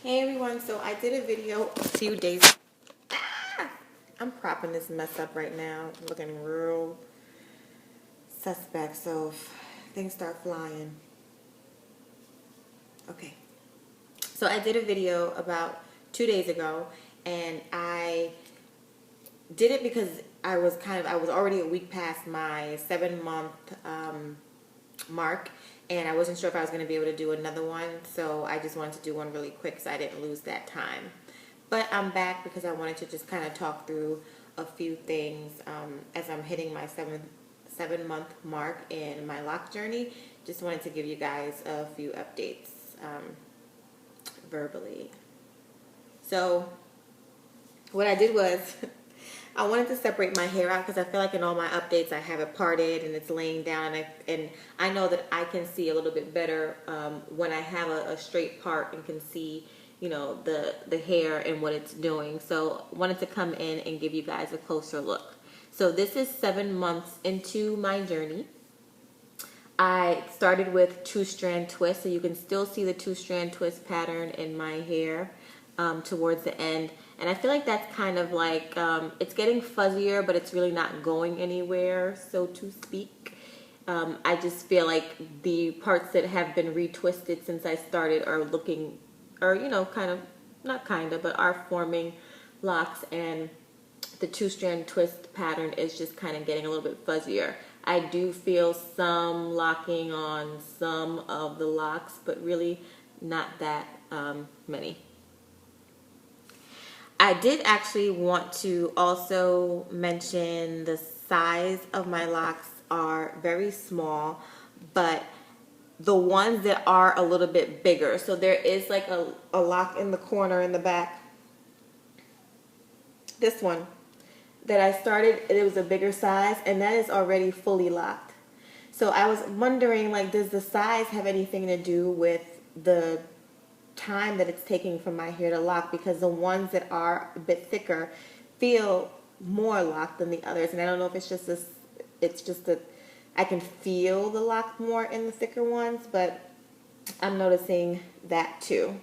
Hey everyone, so I did a video a few days. I'm propping this mess up right now. I'm looking real suspect, so if things start flying. Okay. So I did a video about 2 days ago, and I did it because I was already a week past my 7 month mark, and I wasn't sure if I was going to be able to do another one, so I just wanted to do one really quick so I didn't lose that time. But I'm back because I wanted to just kind of talk through a few things as I'm hitting my 7 month mark in my lock journey. Just wanted to give you guys a few updates verbally. So what I did was I wanted to separate my hair out because I feel like in all my updates I have it parted and it's laying down, and I know that I can see a little bit better when I have a straight part and can see, you know, the hair and what it's doing. So I wanted to come in and give you guys a closer look. So this is 7 months into my journey. I started with 2-strand twist, so you can still see the 2-strand twist pattern in my hair towards the end. And I feel like that's kind of like, it's getting fuzzier, but it's really not going anywhere, so to speak. I just feel like the parts that have been retwisted since I started are looking, or, you know, kind of, not kind of, but are forming locks, and the 2-strand twist pattern is just kind of getting a little bit fuzzier. I do feel some locking on some of the locks, but really not that many. I did actually want to also mention the size of my locks are very small, but the ones that are a little bit bigger. So there is like a lock in the corner in the back. This one that I started, it was a bigger size, and that is already fully locked. So I was wondering, like, does the size have anything to do with the time that it's taking for my hair to lock? Because the ones that are a bit thicker feel more locked than the others, and I don't know if it's just this, it's just that I can feel the lock more in the thicker ones, but I'm noticing that too.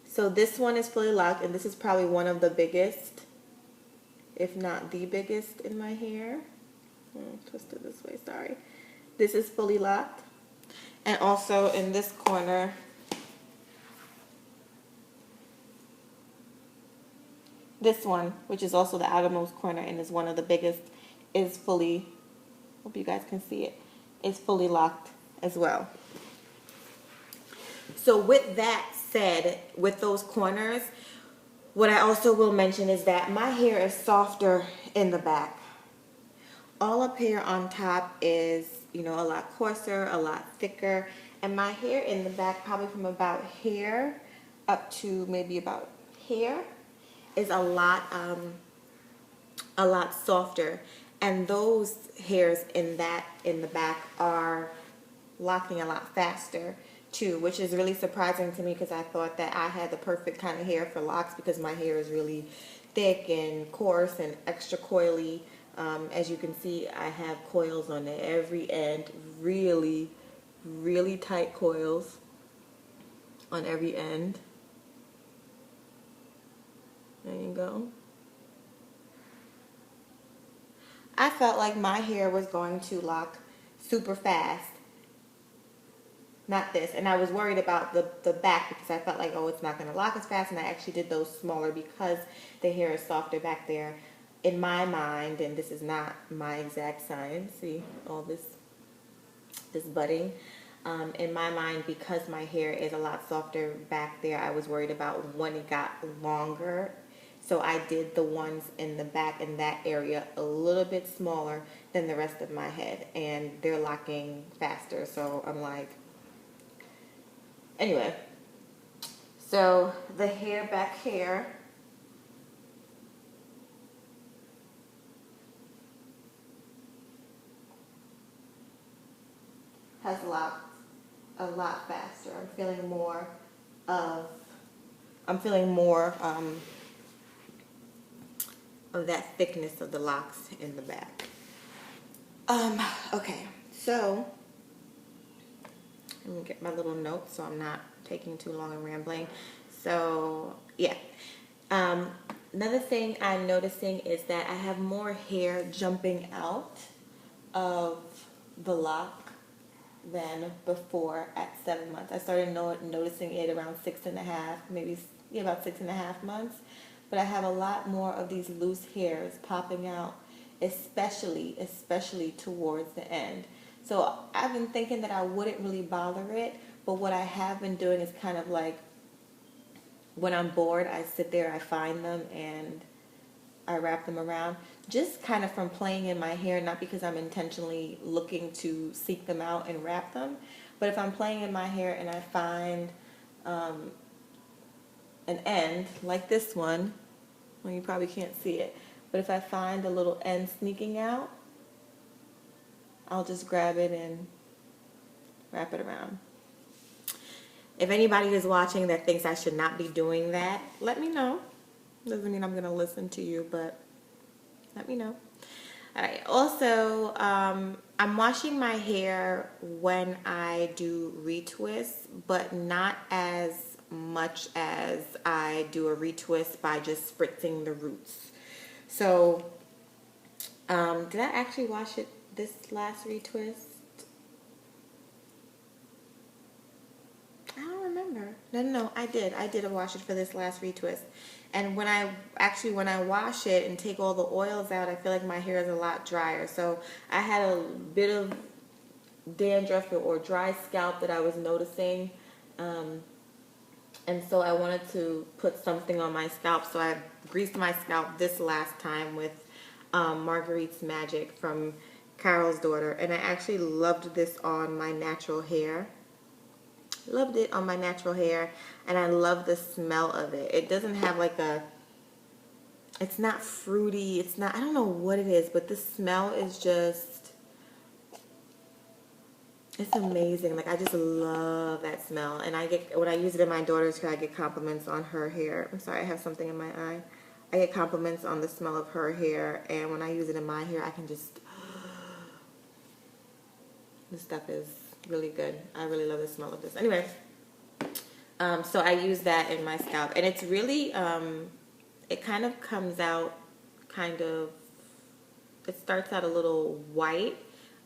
So this one is fully locked, and this is probably one of the biggest, if not the biggest, in my hair. Twist it this way, sorry. This is fully locked. And also in this corner, this one, which is also the outermost corner and is one of the biggest, is fully, hope you guys can see it, is fully locked as well. So with that said, with those corners, what I also will mention is that my hair is softer in the back. All up here on top is, you know, a lot coarser, a lot thicker, and my hair in the back, probably from about here up to maybe about here, is a lot softer, and those hairs in the back are locking a lot faster too, which is really surprising to me because I thought that I had the perfect kind of hair for locks because my hair is really thick and coarse and extra coily. As you can see, I have coils on every end, really, really tight coils on every end. There you go. I felt like my hair was going to lock super fast. Not this. And I was worried about the back because I felt like, oh, it's not going to lock as fast. And I actually did those smaller because the hair is softer back there. In my mind, and this is not my exact science, see all this budding. In my mind, because my hair is a lot softer back there, I was worried about when it got longer. So I did the ones in the back in that area a little bit smaller than the rest of my head. And they're locking faster. So I'm like, anyway. So the hair back here has locked a lot faster. I'm feeling more of that thickness of the locks in the back. Okay, so let me get my little notes so I'm not taking too long and rambling. So yeah. Um, Another thing I'm noticing is that I have more hair jumping out of the lock than before at 7 months. I started noticing it around 6.5, maybe yeah, about 6.5 months. But I have a lot more of these loose hairs popping out, especially towards the end. So I've been thinking that I wouldn't really bother it, but what I have been doing is kind of like when I'm bored, I sit there, I find them, and I wrap them around. Just kind of from playing in my hair, not because I'm intentionally looking to seek them out and wrap them, but if I'm playing in my hair and I find an end, like this one, well, you probably can't see it, but if I find a little end sneaking out, I'll just grab it and wrap it around. If anybody is watching that thinks I should not be doing that, let me know. Doesn't mean I'm going to listen to you, but let me know. All right. Also, I'm washing my hair when I do retwists, but not as much as I do a retwist by just spritzing the roots. So, did I actually wash it this last retwist? I don't remember. No, I did. I did wash it for this last retwist. And when I wash it and take all the oils out, I feel like my hair is a lot drier. So I had a bit of dandruff or dry scalp that I was noticing. And so I wanted to put something on my scalp. So I greased my scalp this last time with Marguerite's Magic from Carol's daughter. And I actually loved this on my natural hair. Loved it on my natural hair, and I love the smell of it. It doesn't have like it's not fruity, it's not, I don't know what it is, but the smell is just, it's amazing. Like, I just love that smell. And when I use it in my daughter's hair, I get compliments on her hair. I'm sorry, I have something in my eye. I get compliments on the smell of her hair, and when I use it in my hair, I can just, this stuff is really good. I really love the smell of this. Anyway, so I use that in my scalp, and it's really, it kind of comes out it starts out a little white.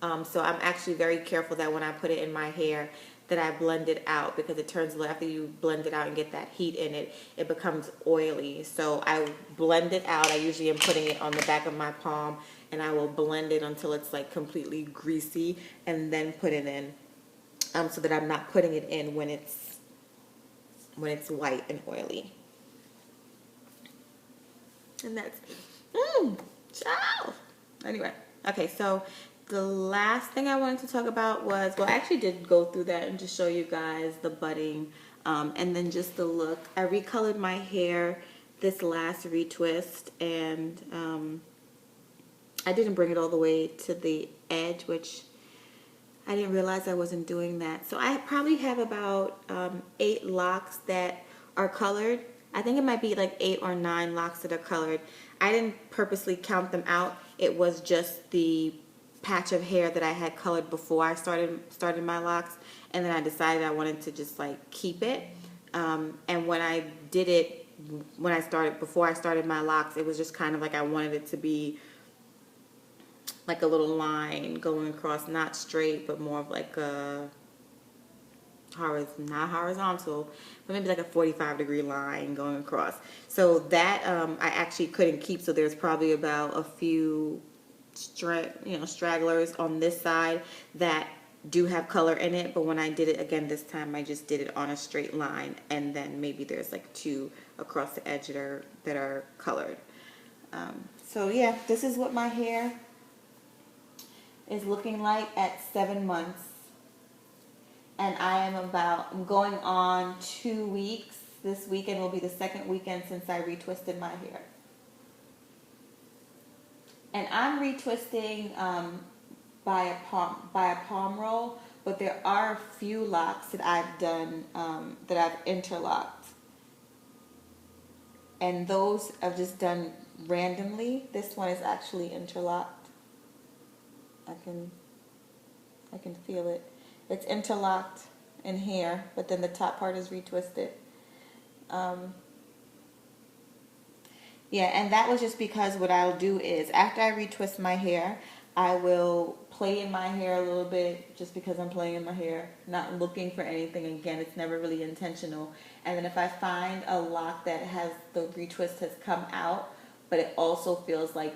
So I'm actually very careful that when I put it in my hair that I blend it out, because it turns, after you blend it out and get that heat in it, it becomes oily. So I blend it out. I usually am putting it on the back of my palm, and I will blend it until it's like completely greasy, and then put it in. So that I'm not putting it in when it's white and oily. And that's ciao. Anyway, okay, so the last thing I wanted to talk about was, well, I actually did go through that and just show you guys the budding, and then just the look. I recolored my hair this last retwist, and I didn't bring it all the way to the edge, which I didn't realize I wasn't doing that. So I probably have about 8 locks that are colored. I think it might be like 8 or 9 locks that are colored. I didn't purposely count them out. It was just the patch of hair that I had colored before I started my locks, and then I decided I wanted to just like keep it. And when I did it, before I started my locks, it was just kind of like I wanted it to be like a little line going across, not straight, but more of like a not horizontal, but maybe like a 45-degree line going across. So that I actually couldn't keep. So there's probably about a few stragglers on this side that do have color in it. But when I did it again this time, I just did it on a straight line, and then maybe there's like 2 across the edge that are colored. So yeah, this is what my hair is looking like at 7 months. And I'm going on 2 weeks. This weekend will be the 2nd weekend since I retwisted my hair. And I'm retwisting by a palm roll, but there are a few locks that I've done, that I've interlocked. And those I've just done randomly. This one is actually interlocked. I can feel it. It's interlocked in here, but then the top part is retwisted. Um, Yeah, and that was just because what I'll do is after I retwist my hair, I will play in my hair a little bit just because I'm playing in my hair, not looking for anything. Again, it's never really intentional. And then if I find a lock that has the retwist has come out, but it also feels like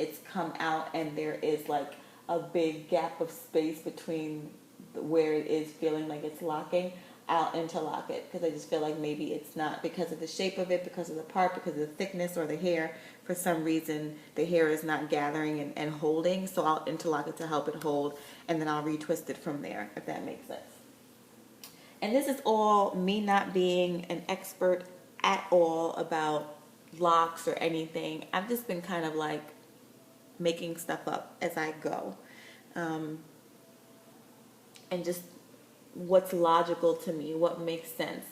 it's come out and there is like a big gap of space between where it is feeling like it's locking, I'll interlock it because I just feel like maybe it's not because of the shape of it, because of the part, because of the thickness or the hair. For some reason, the hair is not gathering and holding, so I'll interlock it to help it hold, and then I'll retwist it from there, if that makes sense. And this is all me not being an expert at all about locks or anything. I've just been kind of like making stuff up as I go. Um, and just what's logical to me, what makes sense,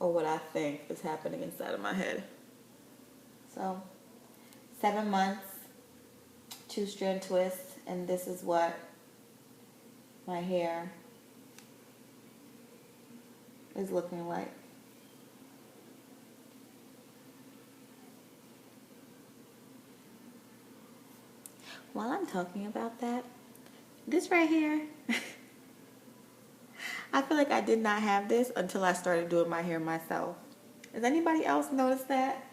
or what I think is happening inside of my head. So, 7 months, 2-strand twist, and this is what my hair is looking like. While I'm talking about that, this right here, I feel like I did not have this until I started doing my hair myself. Does anybody else notice that?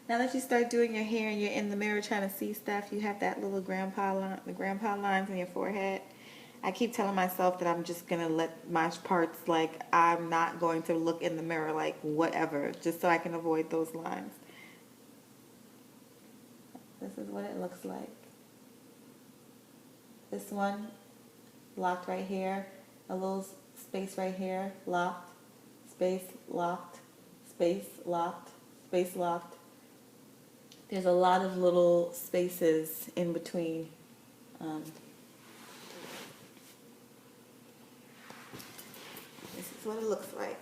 Now that you start doing your hair and you're in the mirror trying to see stuff, you have that little grandpa line, the grandpa lines on your forehead. I keep telling myself that I'm just gonna let my parts, like I'm not going to look in the mirror like whatever, just so I can avoid those lines. This is what it looks like. This one locked right here, a little space right here, locked, space, locked, space, locked, space, locked. There's a lot of little spaces in between. This is what it looks like.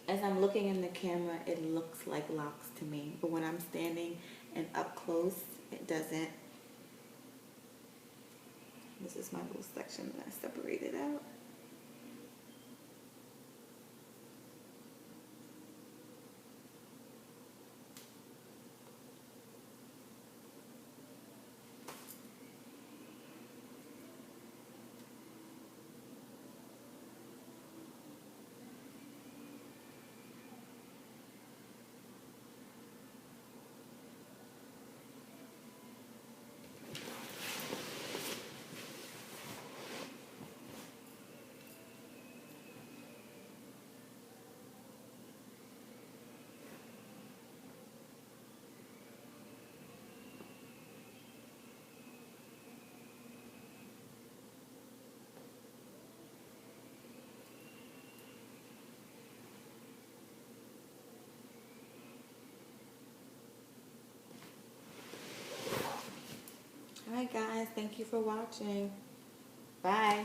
As I'm looking in the camera, it looks like locks to me. But when I'm standing and up close, it doesn't. This is my little section that I separated out. Alright guys, thank you for watching. Bye.